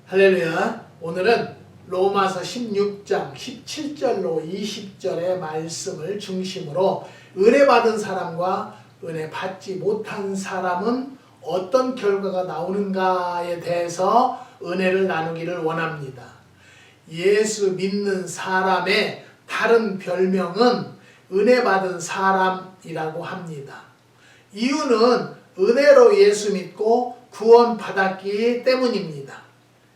할렐루야. 오늘은 로마서 16장 17절로 20절의 말씀을 중심으로 은혜 받은 사람과 은혜 받지 못한 사람은 어떤 결과가 나오는가에 대해서 은혜를 나누기를 원합니다. 예수 믿는 사람의 다른 별명은 은혜 받은 사람이라고 합니다. 이유는 은혜로 예수 믿고 구원 받았기 때문입니다.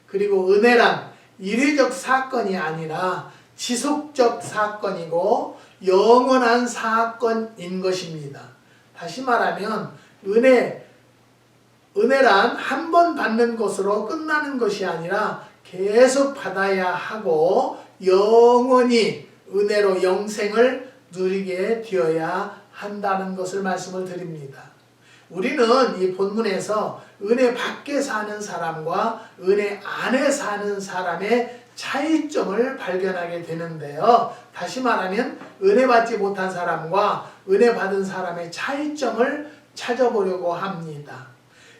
그리고 은혜란 일회적 사건이 아니라 지속적 사건이고 영원한 사건인 것입니다. 다시 말하면 은혜란 한 번 받는 것으로 끝나는 것이 아니라 계속 받아야 하고 영원히 은혜로 영생을 누리게 되어야 한다는 것을 말씀을 드립니다. 우리는 이 본문에서 은혜 밖에 사는 사람과 은혜 안에 사는 사람의 차이점을 발견하게 되는데요. 다시 말하면 은혜 받지 못한 사람과 은혜 받은 사람의 차이점을 찾아보려고 합니다.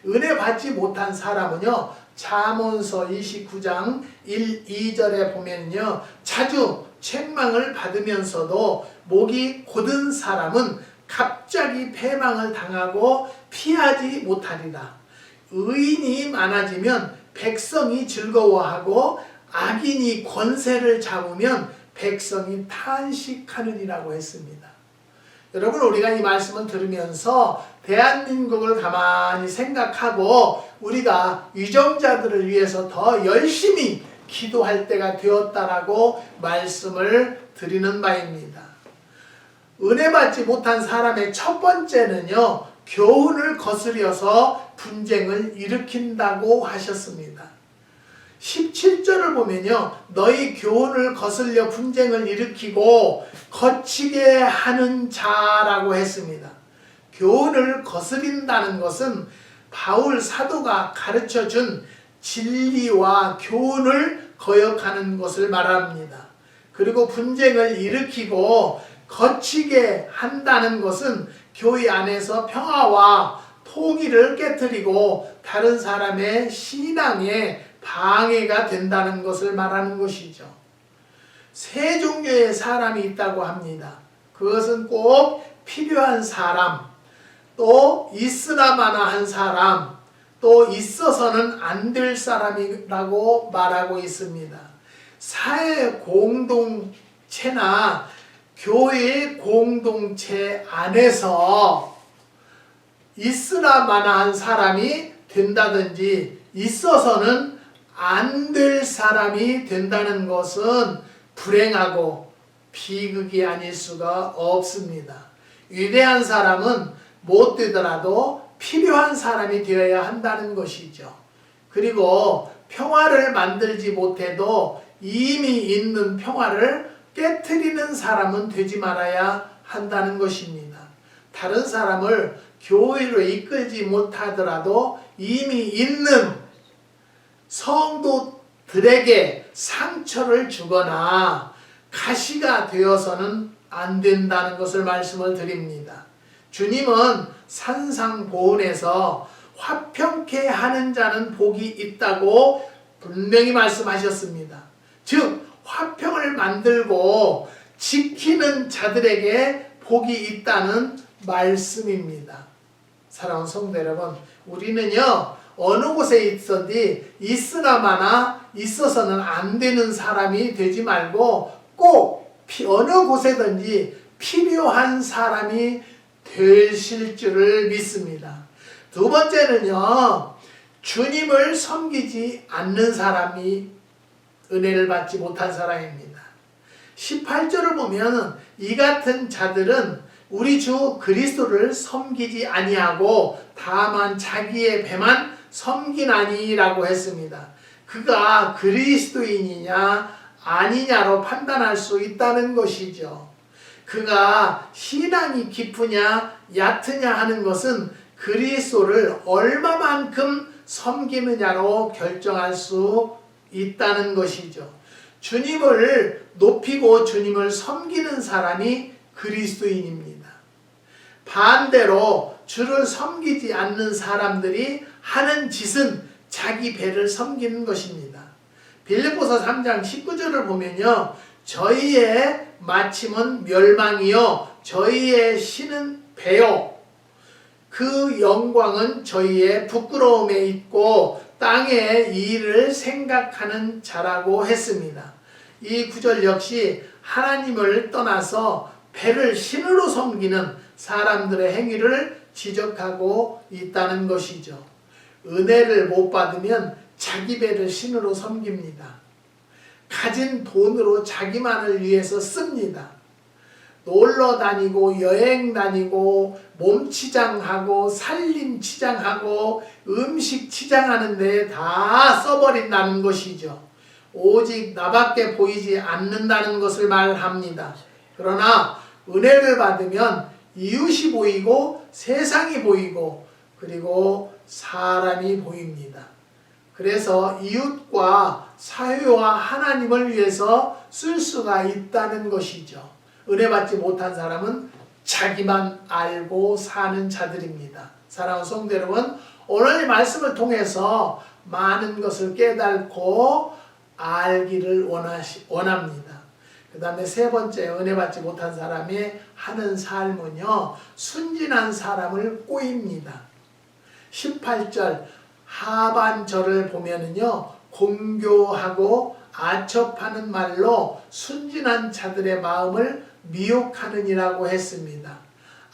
은혜 받지 못한 사람은요, 잠언서 29장 1, 2절에 보면요, 자주 책망을 받으면서도 목이 곧은 사람은 갑자기 패망을 당하고 피하지 못하리라. 의인이 많아지면 백성이 즐거워하고 악인이 권세를 잡으면 백성이 탄식하느니라고 했습니다. 여러분, 우리가 이 말씀을 들으면서 대한민국을 가만히 생각하고 우리가 유정자들을 위해서 더 열심히 기도할 때가 되었다라고 말씀을 드리는 바입니다. 은혜 받지 못한 사람의 첫 번째는요, 교훈을 거스려서 분쟁을 일으킨다고 하셨습니다. 17절을 보면요, 너희 교훈을 거슬려 분쟁을 일으키고 거치게 하는 자라고 했습니다. 교훈을 거스린다는 것은 바울 사도가 가르쳐준 진리와 교훈을 거역하는 것을 말합니다. 그리고 분쟁을 일으키고 거치게 한다는 것은 교회 안에서 평화와 통일을 깨트리고 다른 사람의 신앙에 방해가 된다는 것을 말하는 것이죠. 세 종류의 사람이 있다고 합니다. 그것은 꼭 필요한 사람, 또 있으나마나한 사람, 또 있어서는 안 될 사람이라고 말하고 있습니다. 사회 공동체나 교회 공동체 안에서 있으나마나한 사람이 된다든지 있어서는 안 될 사람이 된다는 것은 불행하고 비극이 아닐 수가 없습니다. 위대한 사람은 못 되더라도 필요한 사람이 되어야 한다는 것이죠. 그리고 평화를 만들지 못해도 이미 있는 평화를 깨트리는 사람은 되지 말아야 한다는 것입니다. 다른 사람을 교회로 이끌지 못하더라도 이미 있는 성도들에게 상처를 주거나 가시가 되어서는 안 된다는 것을 말씀을 드립니다. 주님은 산상보훈에서 화평케 하는 자는 복이 있다고 분명히 말씀하셨습니다. 즉 화평을 만들고 지키는 자들에게 복이 있다는 말씀입니다. 사랑하는 성도 여러분, 우리는요, 어느 곳에 있어도 있으나마나 있어서는 안 되는 사람이 되지 말고 꼭 어느 곳에든지 필요한 사람이 되실 줄을 믿습니다. 두 번째는요, 주님을 섬기지 않는 사람이 은혜를 받지 못한 사람입니다. 18절을 보면 이 같은 자들은 우리 주 그리스도를 섬기지 아니하고 다만 자기의 배만 섬기나니라고 했습니다. 그가 그리스도인이냐 아니냐로 판단할 수 있다는 것이죠. 그가 신앙이 깊으냐 얕으냐 하는 것은 그리스도를 얼마만큼 섬기느냐로 결정할 수 있다는 것이죠. 주님을 높이고 주님을 섬기는 사람이 그리스도인입니다. 반대로 주를 섬기지 않는 사람들이 하는 짓은 자기 배를 섬기는 것입니다. 빌립보서 3장 19절을 보면요. 저희의 마침은 멸망이요 저희의 신은 배요 그 영광은 저희의 부끄러움에 있고 땅의 일을 생각하는 자라고 했습니다. 이 구절 역시 하나님을 떠나서 배를 신으로 섬기는 사람들의 행위를 지적하고 있다는 것이죠. 은혜를 못 받으면 자기 배를 신으로 섬깁니다. 가진 돈으로 자기만을 위해서 씁니다. 놀러 다니고 여행 다니고 몸치장하고 살림치장하고 음식 치장하는 데 다 써버린다는 것이죠. 오직 나밖에 보이지 않는다는 것을 말합니다. 그러나 은혜를 받으면 이웃이 보이고 세상이 보이고 그리고 사람이 보입니다. 그래서 이웃과 사회와 하나님을 위해서 쓸 수가 있다는 것이죠. 은혜 받지 못한 사람은 자기만 알고 사는 자들입니다. 사랑하는 성도 여러분, 오늘 말씀을 통해서 많은 것을 깨닫고 알기를 원합니다. 그 다음에 세 번째 은혜 받지 못한 사람이 하는 삶은요, 순진한 사람을 꼬입니다. 18절 하반절을 보면은요, 공교하고 아첩하는 말로 순진한 자들의 마음을 미혹하느니라고 했습니다.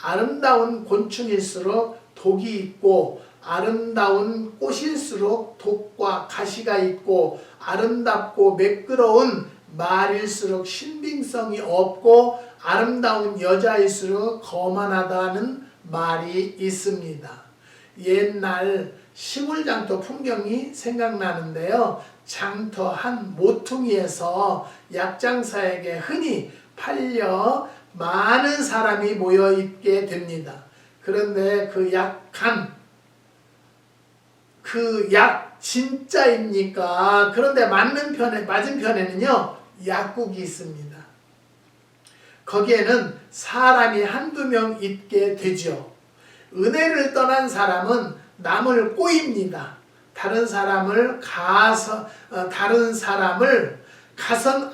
아름다운 곤충일수록 독이 있고 아름다운 꽃일수록 독과 가시가 있고 아름답고 매끄러운 말일수록 신빙성이 없고 아름다운 여자일수록 거만하다는 말이 있습니다. 옛날 시골장터 풍경이 생각나는데요. 장터 한 모퉁이에서 약장사에게 흔히 팔려 많은 사람이 모여 있게 됩니다. 그런데 그 약 진짜입니까? 그런데 맞은편에는요 약국이 있습니다. 거기에는 사람이 한두 명 있게 되죠. 은혜를 떠난 사람은 남을 꼬입니다. 다른 사람을 가선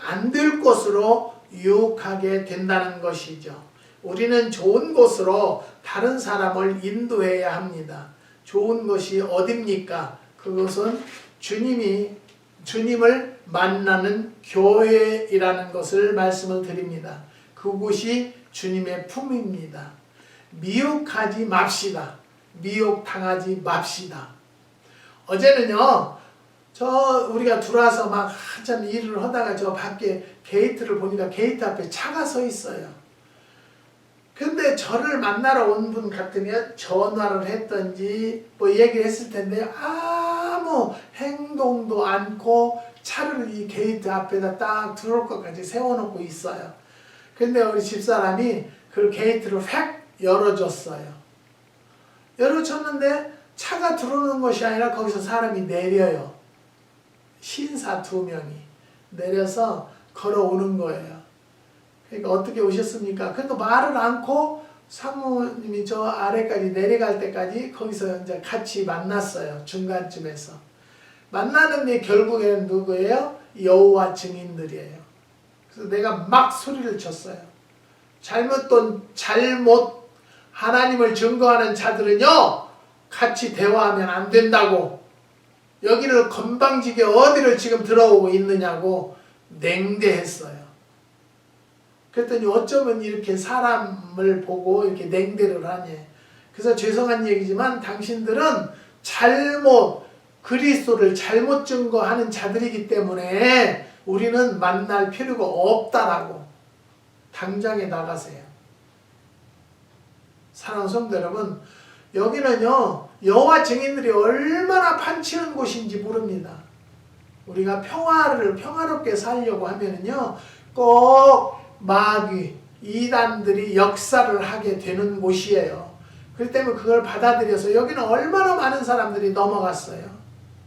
안 될 곳으로 유혹하게 된다는 것이죠. 우리는 좋은 곳으로 다른 사람을 인도해야 합니다. 좋은 것이 어딥니까? 그것은 주님을 만나는 교회이라는 것을 말씀을 드립니다. 그곳이 주님의 품입니다. 미혹하지 맙시다. 미혹당하지 맙시다. 어제는요, 우리가 들어와서 막 한참 일을 하다가 저 밖에 게이트를 보니까 게이트 앞에 차가 서 있어요. 근데 저를 만나러 온 분 같으면 전화를 했던지 뭐 얘기를 했을 텐데 아무 행동도 않고 차를 이 게이트 앞에다 딱 들어올 것까지 세워놓고 있어요. 근데 우리 집사람이 그 게이트를 획 열어줬어요. 열어줬는데 차가 들어오는 것이 아니라 거기서 사람이 내려요. 신사 2명이 내려서 걸어오는 거예요. 그러니까 어떻게 오셨습니까? 그래도 말을 않고 사모님이 저 아래까지 내려갈 때까지 거기서 이제 같이 만났어요. 중간쯤에서. 만나는데 결국에는 누구예요? 여호와 증인들이에요. 그래서 내가 막 소리를 쳤어요. 잘못 하나님을 증거하는 자들은요, 같이 대화하면 안 된다고. 여기를 건방지게 어디를 지금 들어오고 있느냐고 냉대했어요. 그랬더니 어쩌면 이렇게 사람을 보고 이렇게 냉대를 하니. 그래서 죄송한 얘기지만 당신들은 그리스도를 잘못 증거하는 자들이기 때문에 우리는 만날 필요가 없다라고. 당장에 나가세요. 사랑하는 성도 여러분, 여기는요 여호와 증인들이 얼마나 판치는 곳인지 모릅니다. 우리가 평화롭게 살려고 하면은요 꼭 마귀, 이단들이 역사를 하게 되는 곳이에요. 그렇기 때문에 그걸 받아들여서 여기는 얼마나 많은 사람들이 넘어갔어요.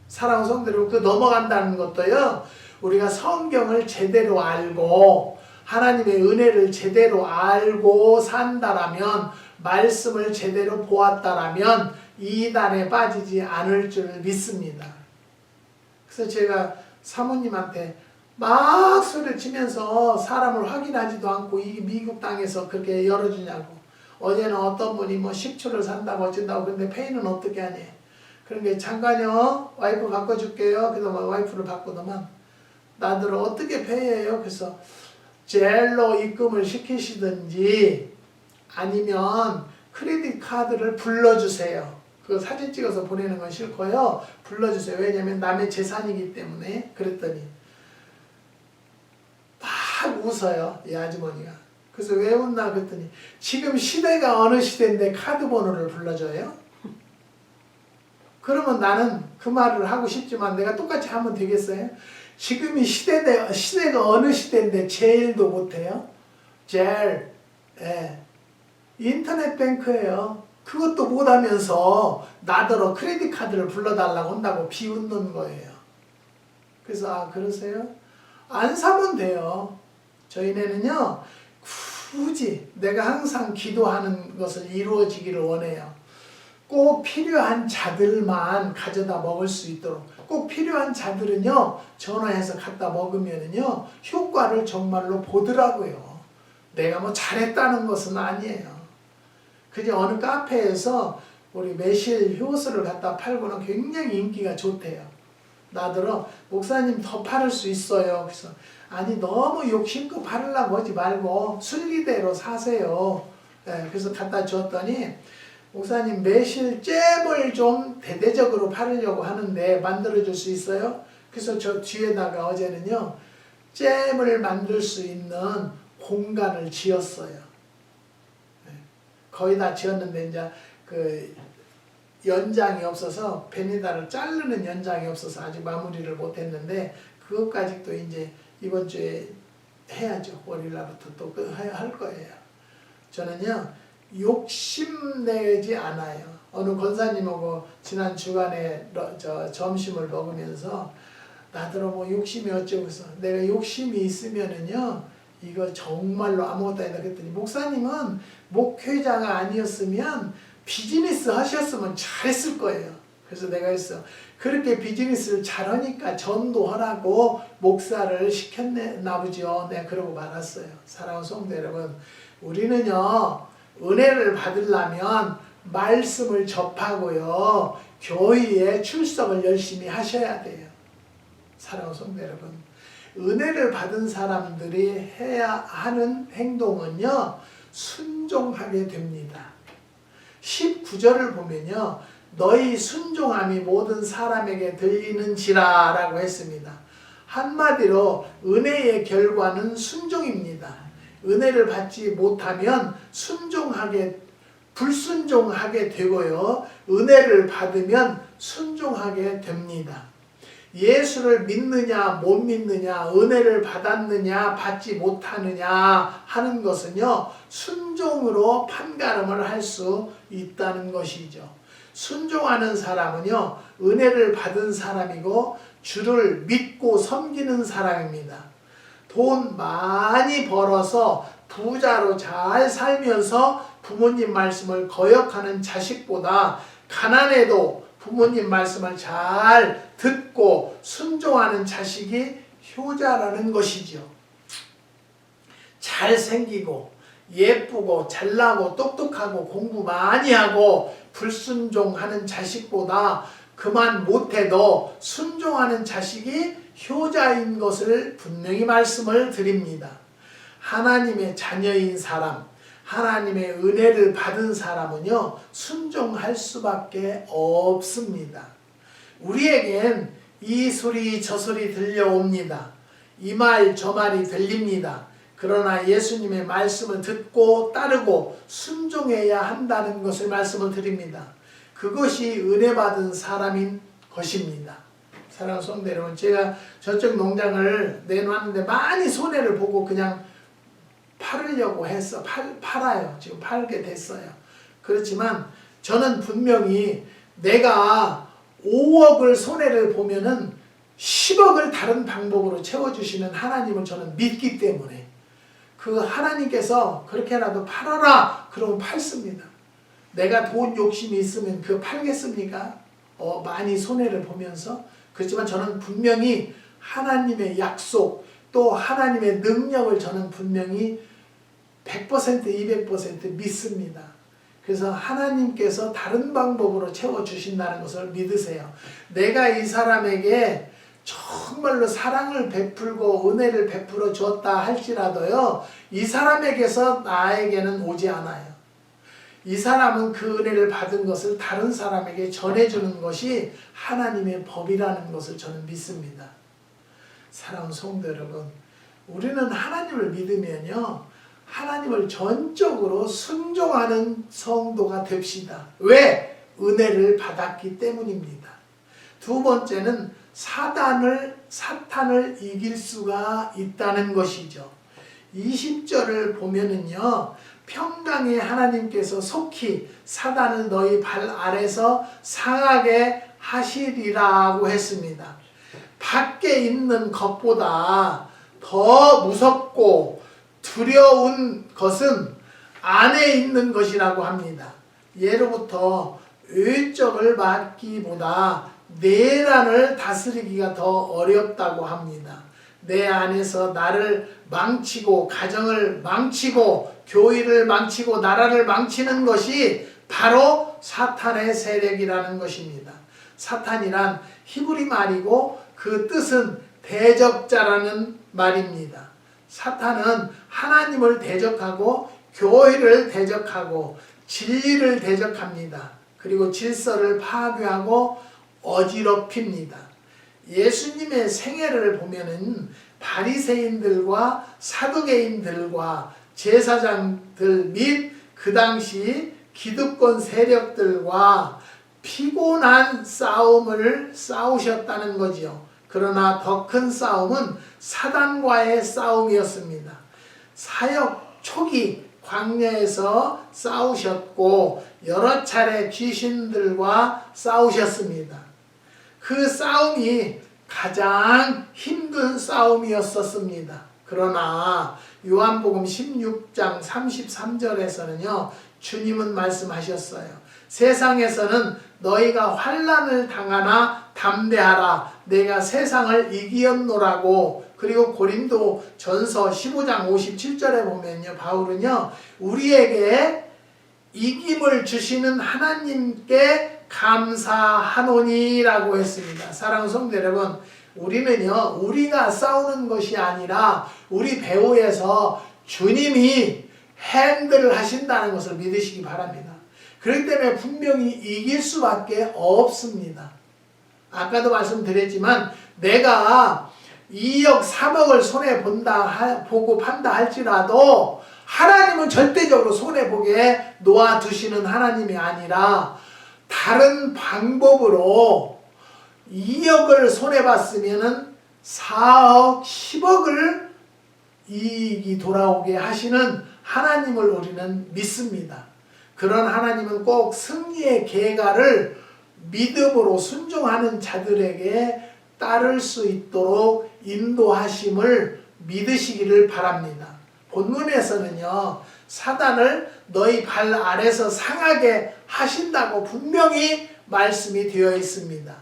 사랑하는 성도 여러분, 그 넘어간다는 것도요 우리가 성경을 제대로 알고 하나님의 은혜를 제대로 알고 산다라면, 말씀을 제대로 보았다라면 이단에 빠지지 않을 줄 믿습니다. 그래서 제가 사모님한테 막 소리를 치면서 사람을 확인하지도 않고 이 미국 땅에서 그렇게 열어주냐고. 어제는 어떤 분이 뭐 10초를 산다고 어쩐다고. 근데 페이는 어떻게 하니? 그런 게 잠깐요, 와이프 바꿔줄게요. 그래서 와이프를 바꾸더만 나들은 어떻게 페이해요? 그래서 젤로 입금을 시키시든지 아니면 크레딧 카드를 불러주세요. 그거 사진 찍어서 보내는 건 싫고요. 불러주세요. 왜냐면 남의 재산이기 때문에. 그랬더니 막 웃어요. 이 아주머니가. 그래서 왜 웃나 그랬더니 지금 시대가 어느 시대인데 카드 번호를 불러줘요? 그러면 나는 그 말을 하고 싶지만 내가 똑같이 하면 되겠어요? 지금이 시대가 어느 시대인데 제일도 못해요? 젤, 예. 인터넷 뱅크예요. 그것도 못하면서 나더러 크레딧 카드를 불러달라고 한다고 비웃는 거예요. 그래서 아 그러세요? 안 사면 돼요. 저희네는요 굳이 내가 항상 기도하는 것을 이루어지기를 원해요. 꼭 필요한 자들만 가져다 먹을 수 있도록. 꼭 필요한 자들은요 전화해서 갖다 먹으면은요 효과를 정말로 보더라고요. 내가 뭐 잘했다는 것은 아니에요. 그저 어느 카페에서 우리 매실 효소를 갖다 팔고는 굉장히 인기가 좋대요. 나더러 목사님 더 팔을 수 있어요. 그래서 아니 너무 욕심껏 팔으려고 하지 말고 순리대로 사세요. 네, 그래서 갖다 줬더니 목사님 매실 잼을 좀 대대적으로 팔으려고 하는데 만들어줄 수 있어요? 그래서 저 뒤에다가 어제는요 잼을 만들 수 있는 공간을 지었어요. 거의 다 지었는데 이제 그 연장이 없어서 베니다를 자르는 연장이 없어서 아직 마무리를 못했는데 그것까지 또 이제 이번 주에 해야죠. 월요일날부터 또 할 거예요. 저는요 욕심내지 않아요. 어느 권사님하고 지난 주간에 점심을 먹으면서 나더러 뭐 욕심이 어쩌고 해서 내가 욕심이 있으면은요 이거 정말로 아무것도 아니다 그랬더니 목사님은 목회자가 아니었으면 비즈니스 하셨으면 잘했을 거예요. 그래서 내가 했어. 그렇게 비즈니스를 잘하니까 전도하라고 목사를 시켰나 보죠. 내가 그러고 말았어요. 사랑하는 성도 여러분, 우리는요 은혜를 받으려면 말씀을 접하고요 교회에 출석을 열심히 하셔야 돼요. 사랑하는 성도 여러분, 은혜를 받은 사람들이 해야 하는 행동은요 순종하게 됩니다. 19절을 보면요 너희 순종함이 모든 사람에게 들리는지라 라고 했습니다. 한마디로 은혜의 결과는 순종입니다. 은혜를 받지 못하면 불순종하게 되고요 은혜를 받으면 순종하게 됩니다. 예수를 믿느냐 못 믿느냐, 은혜를 받았느냐 받지 못하느냐 하는 것은요 순종으로 판가름을 할 수 있다는 것이죠. 순종하는 사람은요 은혜를 받은 사람이고 주를 믿고 섬기는 사람입니다. 돈 많이 벌어서 부자로 잘 살면서 부모님 말씀을 거역하는 자식보다 가난해도 부모님 말씀을 잘 듣고 순종하는 자식이 효자라는 것이죠. 잘생기고 예쁘고 잘나고 똑똑하고 공부 많이 하고 불순종하는 자식보다 그만 못해도 순종하는 자식이 효자인 것을 분명히 말씀을 드립니다. 하나님의 자녀인 사람, 하나님의 은혜를 받은 사람은요 순종할 수밖에 없습니다. 우리에겐 이 소리 저 소리 들려옵니다. 이 말 저 말이 들립니다. 그러나 예수님의 말씀을 듣고 따르고 순종해야 한다는 것을 말씀을 드립니다. 그것이 은혜 받은 사람인 것입니다. 사랑하는 성도 여러분, 제가 저쪽 농장을 내놨는데 많이 손해를 보고 그냥 팔으려고 해서 팔아요. 지금 팔게 됐어요. 그렇지만 저는 분명히 내가 5억을 손해를 보면은 10억을 다른 방법으로 채워주시는 하나님을 저는 믿기 때문에 그 하나님께서 그렇게라도 팔아라 그러면 팔습니다. 내가 돈 욕심이 있으면 그거 팔겠습니까? 많이 손해를 보면서 그렇지만 저는 분명히 하나님의 약속 또 하나님의 능력을 저는 분명히 100% 200% 믿습니다. 그래서 하나님께서 다른 방법으로 채워주신다는 것을 믿으세요. 내가 이 사람에게 정말로 사랑을 베풀고 은혜를 베풀어 줬다 할지라도요, 이 사람에게서 나에게는 오지 않아요. 이 사람은 그 은혜를 받은 것을 다른 사람에게 전해주는 것이 하나님의 법이라는 것을 저는 믿습니다. 사랑하는 성도 여러분, 우리는 하나님을 믿으면요, 하나님을 전적으로 순종하는 성도가 됩시다. 왜? 은혜를 받았기 때문입니다. 두 번째는 사탄을 이길 수가 있다는 것이죠. 20절을 보면은요, 평강의 하나님께서 속히 사단을 너희 발 아래서 상하게 하시리라고 했습니다. 밖에 있는 것보다 더 무섭고 두려운 것은 안에 있는 것이라고 합니다. 예로부터 외적을 막기보다 내란을 다스리기가 더 어렵다고 합니다. 내 안에서 나를 망치고 가정을 망치고 교회를 망치고 나라를 망치는 것이 바로 사탄의 세력이라는 것입니다. 사탄이란 히브리 말이고 그 뜻은 대적자라는 말입니다. 사탄은 하나님을 대적하고 교회를 대적하고 진리를 대적합니다. 그리고 질서를 파괴하고 어지럽힙니다. 예수님의 생애를 보면은 바리새인들과 사두개인들과 제사장들 및 그 당시 기득권 세력들과 피곤한 싸움을 싸우셨다는 거지요. 그러나 더 큰 싸움은 사단과의 싸움이었습니다. 사역 초기 광야에서 싸우셨고 여러 차례 귀신들과 싸우셨습니다. 그 싸움이 가장 힘든 싸움이었었습니다. 그러나 요한복음 16장 33절에서는요, 주님은 말씀하셨어요. 세상에서는 너희가 환난을 당하나 담대하라. 내가 세상을 이기었노라고. 그리고 고린도 전서 15장 57절에 보면요, 바울은요, 우리에게 이김을 주시는 하나님께 감사하노니라고 했습니다. 사랑하는 성도 여러분, 우리는요, 우리가 싸우는 것이 아니라 우리 배후에서 주님이 핸들을 하신다는 것을 믿으시기 바랍니다. 그렇기 때문에 분명히 이길 수밖에 없습니다. 아까도 말씀드렸지만 내가 2억 3억을 손해보고 판다 할지라도 하나님은 절대적으로 손해보게 놓아두시는 하나님이 아니라 다른 방법으로 2억을 손해봤으면 4억, 10억을 이익이 돌아오게 하시는 하나님을 우리는 믿습니다. 그런 하나님은 꼭 승리의 계가를 믿음으로 순종하는 자들에게 따를 수 있도록 인도하심을 믿으시기를 바랍니다. 본문에서는요, 사단을 너희 발 아래서 상하게 하신다고 분명히 말씀이 되어 있습니다.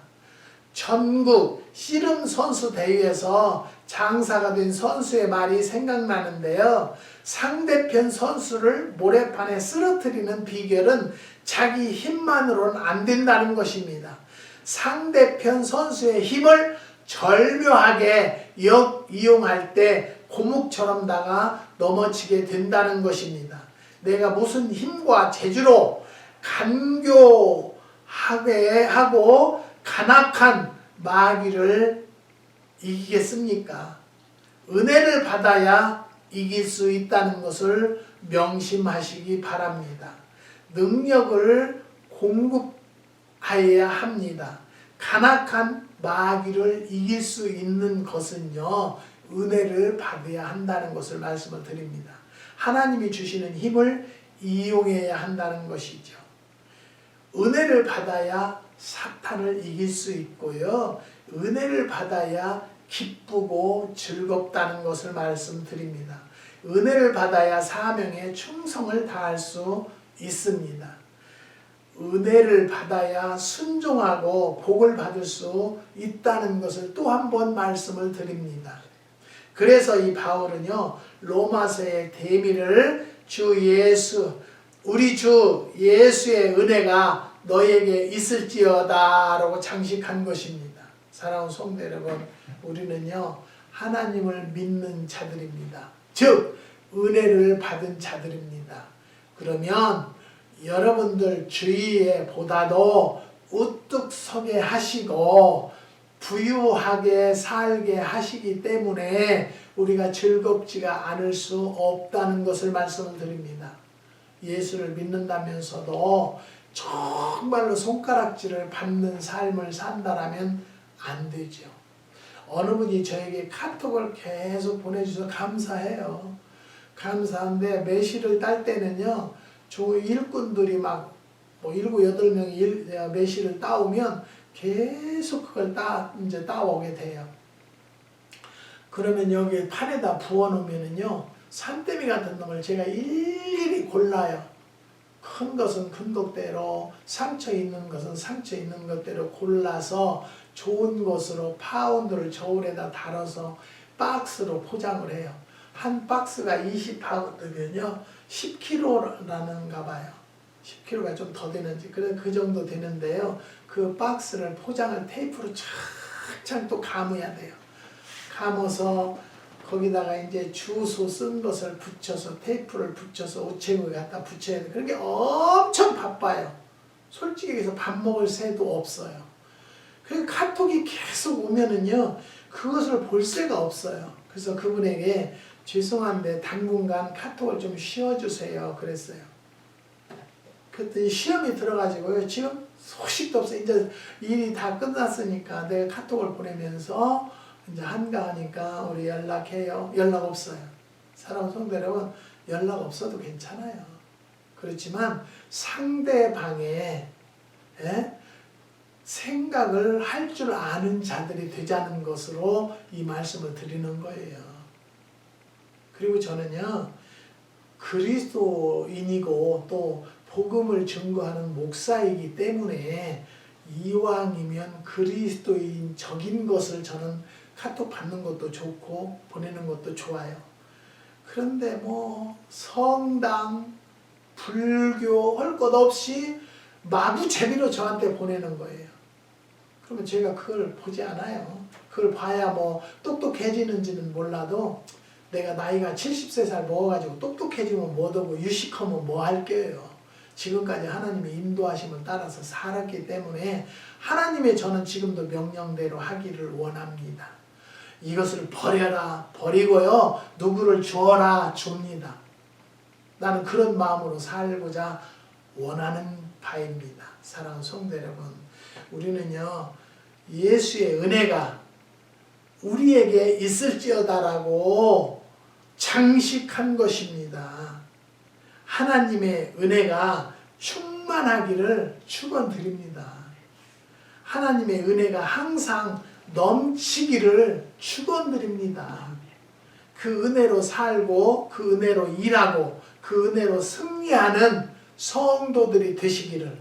전국 씨름 선수 대회에서 장사가 된 선수의 말이 생각나는데요. 상대편 선수를 모래판에 쓰러뜨리는 비결은 자기 힘만으로는 안 된다는 것입니다. 상대편 선수의 힘을 절묘하게 이용할 때 고목처럼 다가 넘어지게 된다는 것입니다. 내가 무슨 힘과 재주로 간교하게 하고 간악한 마귀를 이기겠습니까? 은혜를 받아야 이길 수 있다는 것을 명심하시기 바랍니다. 능력을 공급하여야 합니다. 간악한 마귀를 이길 수 있는 것은요, 은혜를 받아야 한다는 것을 말씀을 드립니다. 하나님이 주시는 힘을 이용해야 한다는 것이죠. 은혜를 받아야 사탄을 이길 수 있고요. 은혜를 받아야 기쁘고 즐겁다는 것을 말씀드립니다. 은혜를 받아야 사명에 충성을 다할 수 있습니다. 은혜를 받아야 순종하고 복을 받을 수 있다는 것을 또 한 번 말씀을 드립니다. 그래서 이 바울은요, 로마서의 대미를 주 예수, 우리 주 예수의 은혜가 너에게 있을지어다 라고 장식한 것입니다. 사랑하는 성도 여러분, 우리는요 하나님을 믿는 자들입니다. 즉 은혜를 받은 자들입니다. 그러면 여러분들 주위에 보다도 우뚝 서게 하시고 부유하게 살게 하시기 때문에 우리가 즐겁지가 않을 수 없다는 것을 말씀을 드립니다. 예수를 믿는다면서도 정말로 손가락질을 받는 삶을 산다라면 안 되죠. 어느 분이 저에게 카톡을 계속 보내주셔서 감사해요. 감사한데 매실을 딸 때는요, 일꾼들이 막 7, 8명이 매실을 따오면 계속 그걸 이제 따오게 돼요. 그러면 여기 판에다 부어놓으면은요, 산더미 같은 놈을 제가 일일이 골라요. 큰 것은 큰 것대로, 상처 있는 것은 상처 있는 것대로 골라서 좋은 것으로 파운드를 저울에다 달아서 박스로 포장을 해요. 한 박스가 20파운드면요 10kg라는가 봐요. 10kg가 좀 더 되는지 그 정도 되는데요. 그 박스를 포장을 테이프로 착착 또 감아야 돼요. 감아서 거기다가 이제 주소 쓴 것을 붙여서 테이프를 붙여서 우체국에 갖다 붙여야 돼요. 그러니까 엄청 바빠요. 솔직히 얘기해서 밥 먹을 새도 없어요. 그리고 카톡이 계속 오면은요 그것을 볼 새가 없어요. 그래서 그분에게 죄송한데 당분간 카톡을 좀 쉬어주세요 그랬어요. 그랬더니 시험이 들어가지고요 지금 소식도 없어요. 이제 일이 다 끝났으니까 내가 카톡을 보내면서 이제 한가하니까 우리 연락해요. 연락 없어요. 사랑하는 성도 여러분, 연락 없어도 괜찮아요. 그렇지만 상대방의 생각을 할 줄 아는 자들이 되자는 것으로 이 말씀을 드리는 거예요. 그리고 저는요 그리스도인이고 또 복음을 증거하는 목사이기 때문에 이왕이면 그리스도인적인 것을 저는 카톡 받는 것도 좋고 보내는 것도 좋아요. 그런데 뭐 성당, 불교 할 것 없이 마구 재미로 저한테 보내는 거예요. 그러면 제가 그걸 보지 않아요. 그걸 봐야 뭐 똑똑해지는지는 몰라도 내가 나이가 70세 먹어가지고 똑똑해지면 뭐하고 유식하면 뭐 할게요. 지금까지 하나님의 인도하심을 따라서 살았기 때문에 하나님의 저는 지금도 명령대로 하기를 원합니다. 이것을 버려라 버리고요 누구를 주어라 줍니다. 나는 그런 마음으로 살고자 원하는 바입니다. 사랑하는 성도 여러분, 우리는요 예수의 은혜가 우리에게 있을지어다라고 장식한 것입니다. 하나님의 은혜가 충만하기를 축원드립니다. 하나님의 은혜가 항상 넘치기를 축원드립니다. 그 은혜로 살고 그 은혜로 일하고 그 은혜로 승리하는 성도들이 되시기를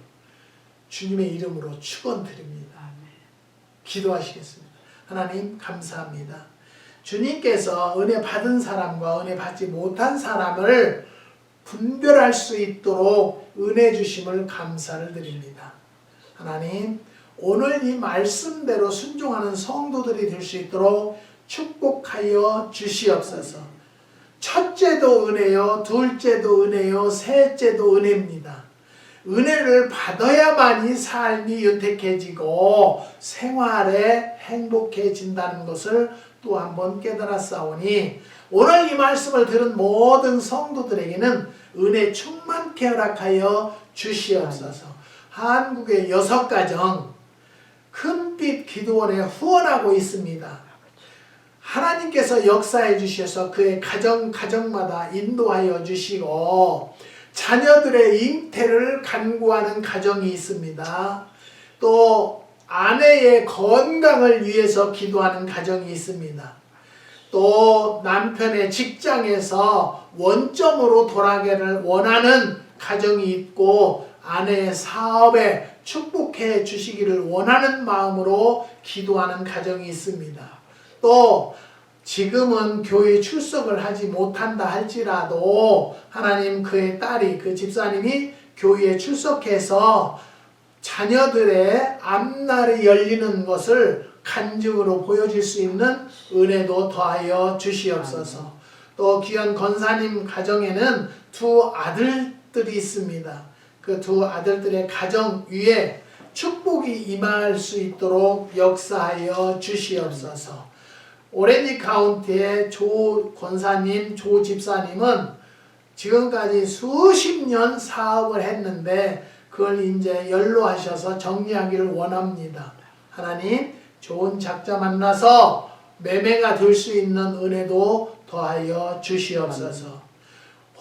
주님의 이름으로 축원드립니다. 기도하시겠습니다. 하나님 감사합니다. 주님께서 은혜 받은 사람과 은혜 받지 못한 사람을 분별할 수 있도록 은혜 주심을 감사를 드립니다. 하나님, 오늘 이 말씀대로 순종하는 성도들이 될 수 있도록 축복하여 주시옵소서. 첫째도 은혜요, 둘째도 은혜요, 셋째도 은혜입니다. 은혜를 받아야만이 삶이 윤택해지고 생활에 행복해진다는 것을 또 한번 깨달았사오니 오늘 이 말씀을 들은 모든 성도들에게는 은혜 충만케 허락하여 주시옵소서. 한국의 6가정 큰빛 기도원에 후원하고 있습니다. 하나님께서 역사해 주셔서 그의 가정마다 인도하여 주시고 자녀들의 잉태를 간구하는 가정이 있습니다. 또 아내의 건강을 위해서 기도하는 가정이 있습니다. 또 남편의 직장에서 원점으로 돌아가기를 원하는 가정이 있고 아내의 사업에 축복해 주시기를 원하는 마음으로 기도하는 가정이 있습니다. 또 지금은 교회 출석을 하지 못한다 할지라도 하나님 그의 딸이 그 집사님이 교회에 출석해서 자녀들의 앞날이 열리는 것을 간증으로 보여줄 수 있는 은혜도 더하여 주시옵소서. 또 귀한 권사님 가정에는 두 아들들이 있습니다. 그 두 아들들의 가정 위에 축복이 임할 수 있도록 역사하여 주시옵소서. 오렌지 카운티의 조 권사님, 조 집사님은 지금까지 수십 년 사업을 했는데 그걸 이제 연로하셔서 정리하기를 원합니다. 하나님 좋은 작자 만나서 매매가 될 수 있는 은혜도 더하여 주시옵소서.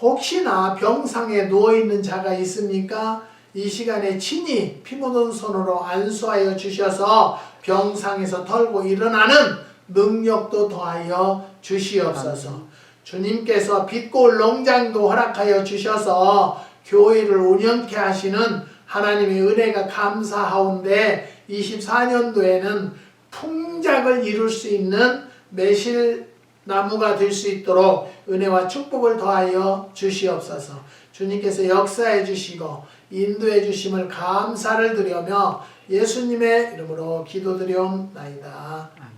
혹시나 병상에 누워있는 자가 있습니까? 이 시간에 친히 피 묻은 손으로 안수하여 주셔서 병상에서 털고 일어나는 능력도 더하여 주시옵소서. 주님께서 빛골 농장도 허락하여 주셔서 교회를 운영케 하시는 하나님의 은혜가 감사하온데 24년도에는 풍작을 이룰 수 있는 매실나무가 될 수 있도록 은혜와 축복을 더하여 주시옵소서. 주님께서 역사해 주시고 인도해 주심을 감사를 드리며 예수님의 이름으로 기도드리옵나이다.